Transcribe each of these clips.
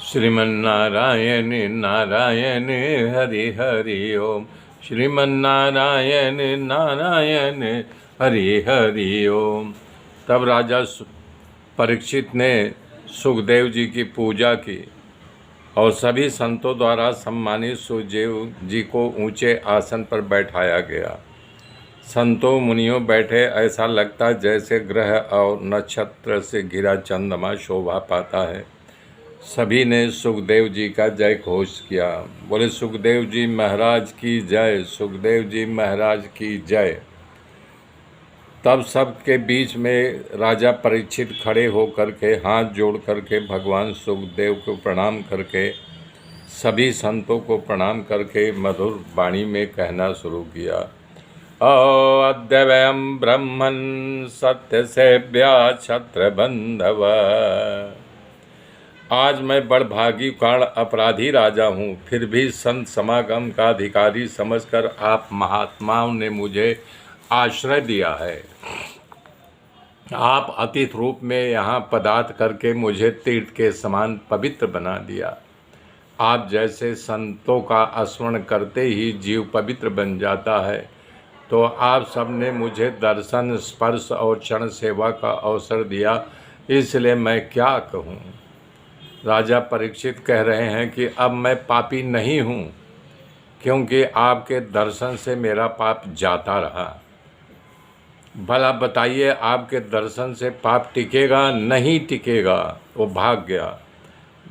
श्रीमन्नारायण नारायण हरि हरि ओम। श्रीमन्नारायण नारायण हरि हरि ओम। तब राजा परीक्षित ने सुखदेव जी की पूजा की और सभी संतों द्वारा सम्मानित सुखदेव जी को ऊंचे आसन पर बैठाया गया। संतों मुनियों बैठे, ऐसा लगता जैसे ग्रह और नक्षत्र से घिरा चंद्रमा शोभा पाता है। सभी ने सुखदेव जी का जय घोष किया। बोले सुखदेव जी महाराज की जय, सुखदेव जी महाराज की जय। तब सबके बीच में राजा परीक्षित खड़े होकर के हाथ जोड़ करके भगवान सुखदेव को प्रणाम करके सभी संतों को प्रणाम करके मधुर वाणी में कहना शुरू किया। अद्य वयं ब्रह्मन् सत्य सेव्या छत्र बंधव। आज मैं बड़भागी कारण अपराधी राजा हूँ, फिर भी संत समागम का अधिकारी समझकर आप महात्माओं ने मुझे आश्रय दिया है। आप अतिथि रूप में यहाँ पदार्थ करके मुझे तीर्थ के समान पवित्र बना दिया। आप जैसे संतों का स्मरण करते ही जीव पवित्र बन जाता है, तो आप सब ने मुझे दर्शन, स्पर्श और क्षण सेवा का अवसर दिया, इसलिए मैं क्या कहूँ। राजा परीक्षित कह रहे हैं कि अब मैं पापी नहीं हूँ, क्योंकि आपके दर्शन से मेरा पाप जाता रहा। भला बताइए, आपके दर्शन से पाप टिकेगा? नहीं टिकेगा, वो भाग गया।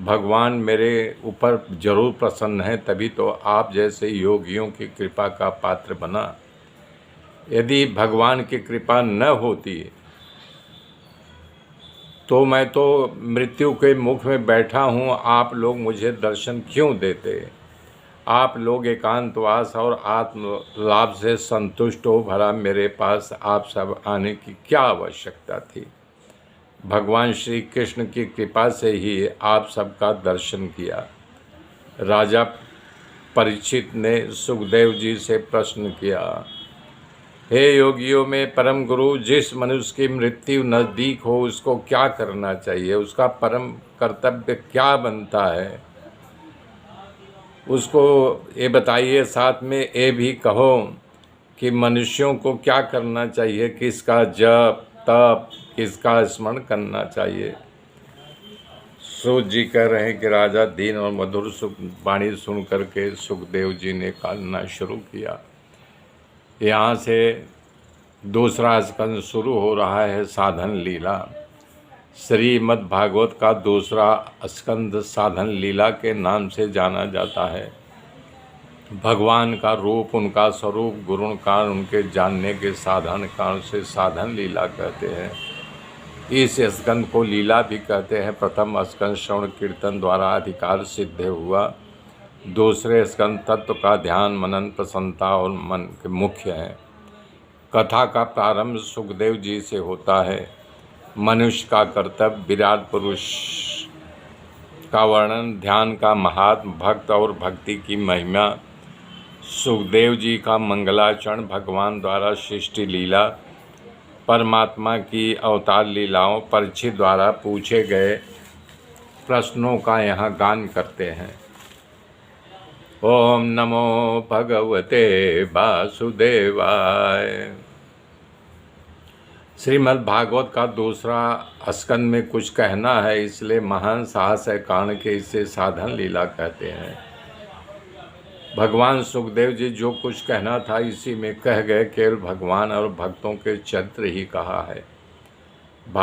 भगवान मेरे ऊपर जरूर प्रसन्न है, तभी तो आप जैसे योगियों की कृपा का पात्र बना। यदि भगवान की कृपा न होती तो मैं तो मृत्यु के मुख में बैठा हूँ, आप लोग मुझे दर्शन क्यों देते। आप लोग एकांतवास और आत्म लाभ से संतुष्ट हो, भरा मेरे पास आप सब आने की क्या आवश्यकता थी। भगवान श्री कृष्ण की कृपा से ही आप सबका दर्शन किया। राजा परीक्षित ने सुखदेव जी से प्रश्न किया, हे योगियों में परम गुरु, जिस मनुष्य की मृत्यु नज़दीक हो उसको क्या करना चाहिए, उसका परम कर्तव्य क्या बनता है, उसको ये बताइए। साथ में ये भी कहो कि मनुष्यों को क्या करना चाहिए, किसका जप तप, किसका स्मरण करना चाहिए। सूत जी कह रहे हैं कि राजा दीन और मधुर वाणी सुन करके सुखदेव जी ने कहना शुरू किया। यहाँ से दूसरा स्कंद शुरू हो रहा है, साधन लीला। श्रीमद् भागवत का दूसरा स्कंद साधन लीला के नाम से जाना जाता है। भगवान का रूप, उनका स्वरूप, गुण कारण, उनके जानने के साधन कारण से साधन लीला कहते हैं। इस स्कंद को लीला भी कहते हैं। प्रथम स्कंद श्रवण कीर्तन द्वारा अधिकार सिद्ध हुआ। दूसरे स्कंद तत्व का ध्यान, मनन, प्रसन्नता और मन के मुख्य हैं। कथा का प्रारंभ सुखदेव जी से होता है। मनुष्य का कर्तव्य, विराट पुरुष का वर्णन, ध्यान का महात्म, भक्त और भक्ति की महिमा, सुखदेव जी का मंगलाचरण, भगवान द्वारा सृष्टि लीला, परमात्मा की अवतार लीलाओं, परीक्षित द्वारा पूछे गए प्रश्नों का यहाँ गान करते हैं। ओम नमो भगवते वासुदेवाय। श्रीमद् भागवत का दूसरा स्कंद में कुछ कहना है, इसलिए महान साहस है कारण के इसे साधन लीला कहते हैं। भगवान सुखदेव जी जो कुछ कहना था इसी में कह गए, केवल भगवान और भक्तों के चरित्र ही कहा है।